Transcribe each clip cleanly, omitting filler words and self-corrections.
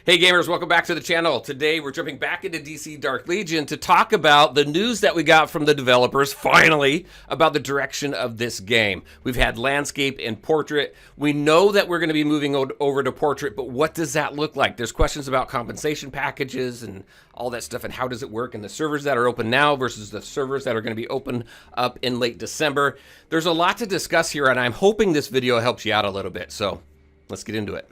Hey gamers, welcome back to the channel. Today we're jumping back into DC Dark Legion to talk about the news that we got from the developers, finally, about the direction of this game. We've had landscape and portrait. We know that we're going to be moving over to portrait, but what does that look like? There's questions about compensation packages and all that stuff, and how does it work in the servers that are open now versus the servers that are going to be open up in late December. There's a lot to discuss here, and I'm hoping this video helps you out a little bit, so let's get into it.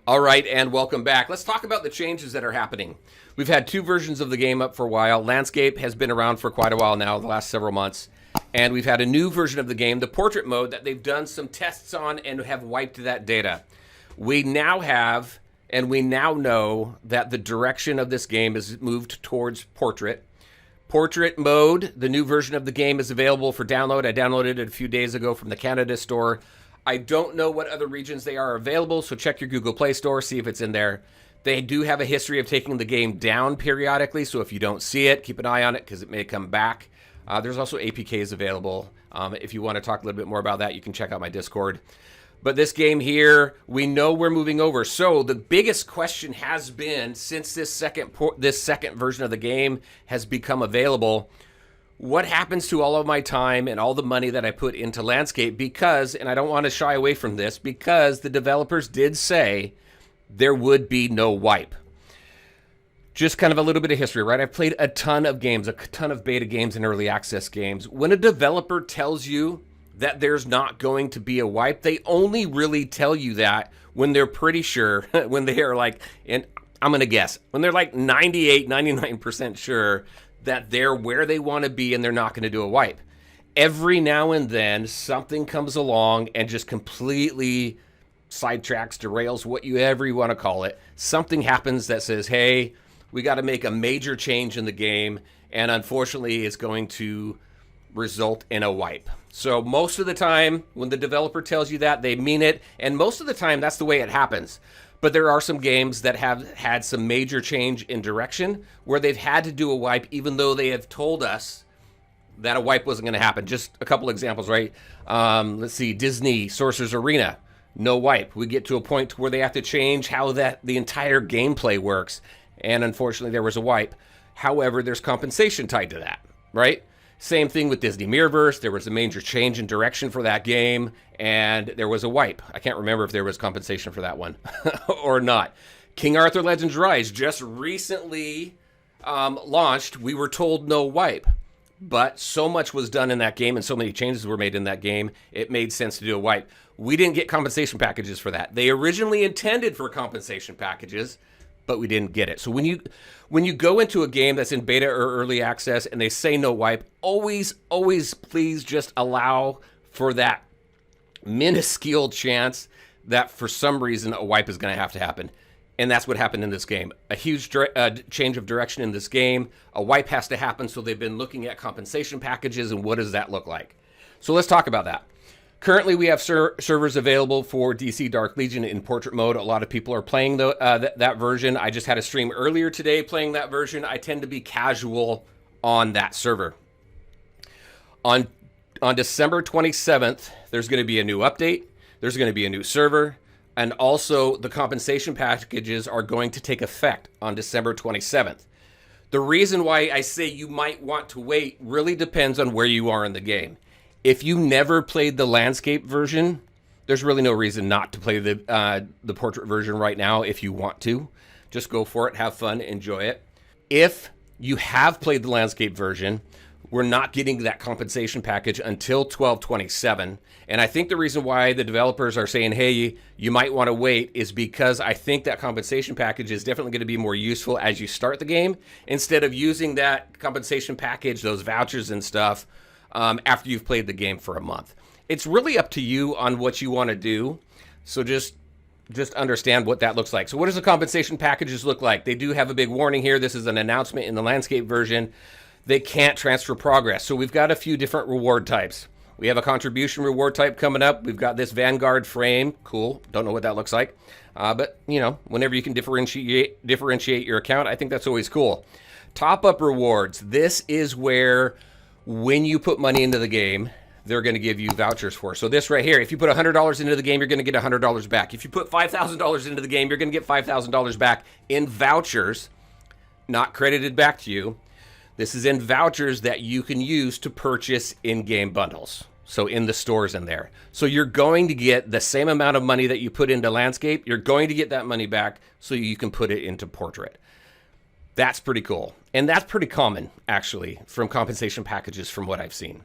All right, and welcome back. Let's talk about the changes that are happening. We've had two versions of the game up for a while. Landscape has been around for quite a while now, the last several months. And we've had a new version of the game, the portrait mode, that they've done some tests on and have wiped that data. We now have, and we now know that the direction of this game is moved towards portrait. Portrait mode, the new version of the game, is available for download. I downloaded it a few days ago from the Canada store. I don't know what other regions they are available, so check your Google Play Store, see if it's in there. They do have a history of taking the game down periodically, so if you don't see it, keep an eye on it because it may come back. There's also APKs available. If you want to talk a little bit more about that, you can check out my Discord. But this game here, we know we're moving over. So the biggest question has been, since this second version of the game has become available, what happens to all of my time and all the money that I put into landscape? Because, and I don't want to shy away from this, because the developers did say there would be no wipe. Just kind of a little bit of history, right? I've played a ton of games, a ton of beta games and early access games. When a developer tells you that there's not going to be a wipe, they only really tell you that when they're pretty sure, when they are like, and I'm going to guess, when they're like 98, 99% sure that they're where they want to be and they're not going to do a wipe. Every now and then, something comes along and just completely sidetracks, derails, whatever you want to call it. Something happens that says, hey, we got to make a major change in the game, and unfortunately, it's going to result in a wipe. So most of the time, when the developer tells you that, they mean it, and most of the time, that's the way it happens. But there are some games that have had some major change in direction where they've had to do a wipe even though they have told us that a wipe wasn't going to happen. Just a couple examples, right? Let's see, Disney Sorcerer's Arena, no wipe. We get to a point where they have to change how the entire gameplay works, and unfortunately there was a wipe. However, there's compensation tied to that, right? Same thing with Disney Mirrorverse. There was a major change in direction for that game, and there was a wipe. I can't remember if there was compensation for that one or not. King Arthur Legends Rise just recently launched. We were told no wipe, but so much was done in that game and so many changes were made in that game, it made sense to do a wipe. We didn't get compensation packages for that. They originally intended for compensation packages, but we didn't get it. So when you go into a game that's in beta or early access and they say no wipe, always please just allow for that minuscule chance that for some reason a wipe is going to happen. And that's what happened in this game. A huge change of direction in this game. A wipe has to happen, so they've been looking at compensation packages and what does that look like. So let's talk about that. Currently, we have servers available for DC Dark Legion in portrait mode. A lot of people are playing that version. I just had a stream earlier today playing that version. I tend to be casual on that server. On December 27th, there's going to be a new update. There's going to be a new server. And also, the compensation packages are going to take effect on December 27th. The reason why I say you might want to wait really depends on where you are in the game. If you never played the landscape version, there's really no reason not to play the portrait version right now if you want to. Just go for it, have fun, enjoy it. If you have played the landscape version, we're not getting that compensation package until 12/27. And I think the reason why the developers are saying, hey, you might want to wait is because I think that compensation package is definitely going to be more useful as you start the game instead of using that compensation package, those vouchers and stuff, after you've played the game for a month. It's really up to you on what you want to do. So just understand what that looks like. So what does the compensation packages look like? They do have a big warning here. This is an announcement in the landscape version. They can't transfer progress. So we've got a few different reward types. We have a contribution reward type coming up. We've got this Vanguard frame. Cool. Don't know what that looks like. But, you know, whenever you can differentiate your account, I think that's always cool. Top-up rewards. This is where when you put money into the game, they're going to give you vouchers for. So this right here, if you put $100 into the game, you're going to get $100 back. If you put $5,000 into the game, you're going to get $5,000 back in vouchers, not credited back to you. This is in vouchers that you can use to purchase in-game bundles. So in the stores in there. So you're going to get the same amount of money that you put into Landscape. You're going to get that money back so you can put it into Portrait. That's pretty cool. And that's pretty common, actually, from compensation packages from what I've seen.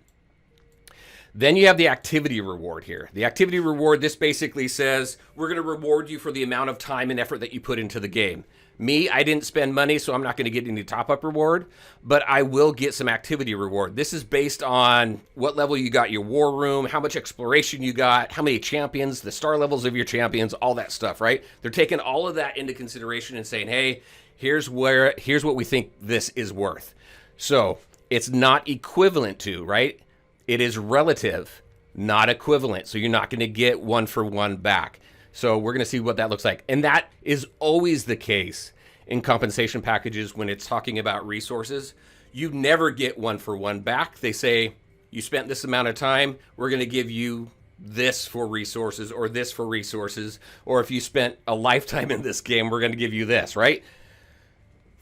Then you have the activity reward here. The activity reward, this basically says, we're going to reward you for the amount of time and effort that you put into the game. Me, I didn't spend money, so I'm not going to get any top-up reward, but I will get some activity reward. This is based on what level you got your war room, how much exploration you got, how many champions, the star levels of your champions, all that stuff, right? They're taking all of that into consideration and saying, hey, here's what we think this is worth. So it's not equivalent to, right? It is relative, not equivalent. So you're not going to get one for one back. So we're going to see what that looks like. And that is always the case in compensation packages when it's talking about resources. You never get one for one back. They say, you spent this amount of time, we're going to give you this for resources or this for resources. Or if you spent a lifetime in this game, we're going to give you this, right?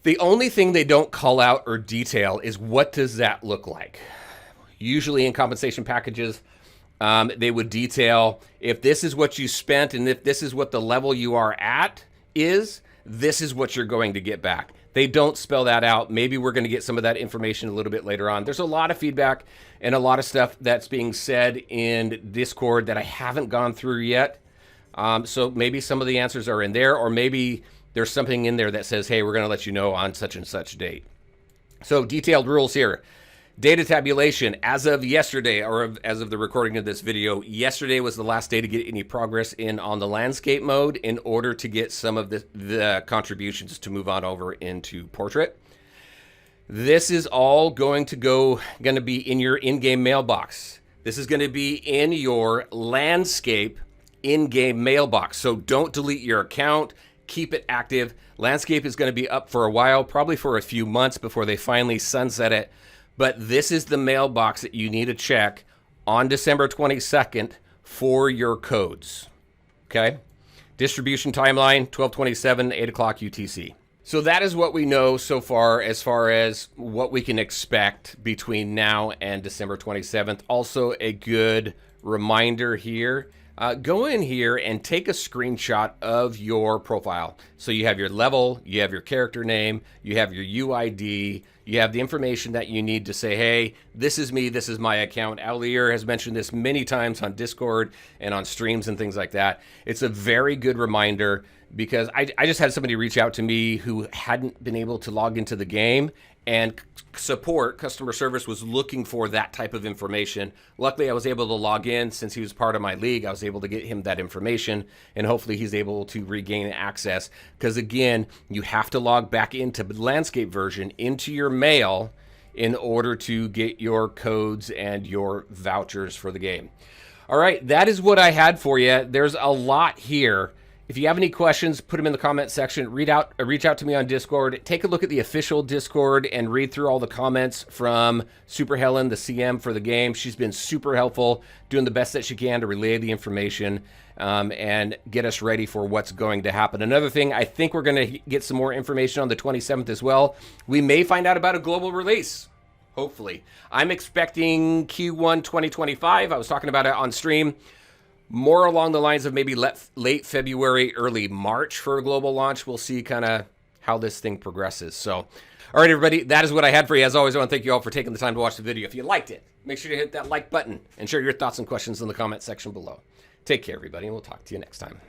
The only thing they don't call out or detail is what does that look like? Usually in compensation packages, they would detail if this is what you spent and if this is what the level you are at is, this is what you're going to get back. They don't spell that out. Maybe we're going to get some of that information a little bit later on. There's a lot of feedback and a lot of stuff that's being said in Discord that I haven't gone through yet. So maybe some of the answers are in there, or maybe there's something in there that says, hey, we're going to let you know on such and such date. So detailed rules here. Data tabulation, as of yesterday, or as of the recording of this video, yesterday was the last day to get any progress in on the landscape mode in order to get some of the contributions to move on over into Portrait. This is all going to be in your in-game mailbox. This is going to be in your landscape in-game mailbox. So don't delete your account. Keep it active. Landscape is going to be up for a while, probably for a few months before they finally sunset it. But this is the mailbox that you need to check on December 22nd for your codes, okay? Distribution timeline, 12/27, 8 o'clock UTC. So that is what we know so far as what we can expect between now and December 27th. Also a good reminder here, go in here and take a screenshot of your profile. So you have your level, you have your character name, you have your UID, you have the information that you need to say, hey, this is me, this is my account. Alier has mentioned this many times on Discord and on streams and things like that. It's a very good reminder because I just had somebody reach out to me who hadn't been able to log into the game, and customer service was looking for that type of information. Luckily, I was able to log in since he was part of my league. I was able to get him that information, and hopefully he's able to regain access. Because again, you have to log back into landscape version into your mail in order to get your codes and your vouchers for the game. All right, that is what I had for you. There's a lot here. If you have any questions, put them in the comment section. Reach out to me on Discord. Take a look at the official Discord and read through all the comments from Super Helen, the CM for the game. She's been super helpful, doing the best that she can to relay the information and get us ready for what's going to happen. Another thing, I think we're going to get some more information on the 27th as well. We may find out about a global release. Hopefully. I'm expecting Q1 2025. I was talking about it on stream. More along the lines of maybe late February, early March for a global launch. We'll see kind of how this thing progresses. So, all right, everybody, that is what I had for you. As always, I want to thank you all for taking the time to watch the video. If you liked it, make sure to hit that like button and share your thoughts and questions in the comment section below. Take care, everybody, and we'll talk to you next time.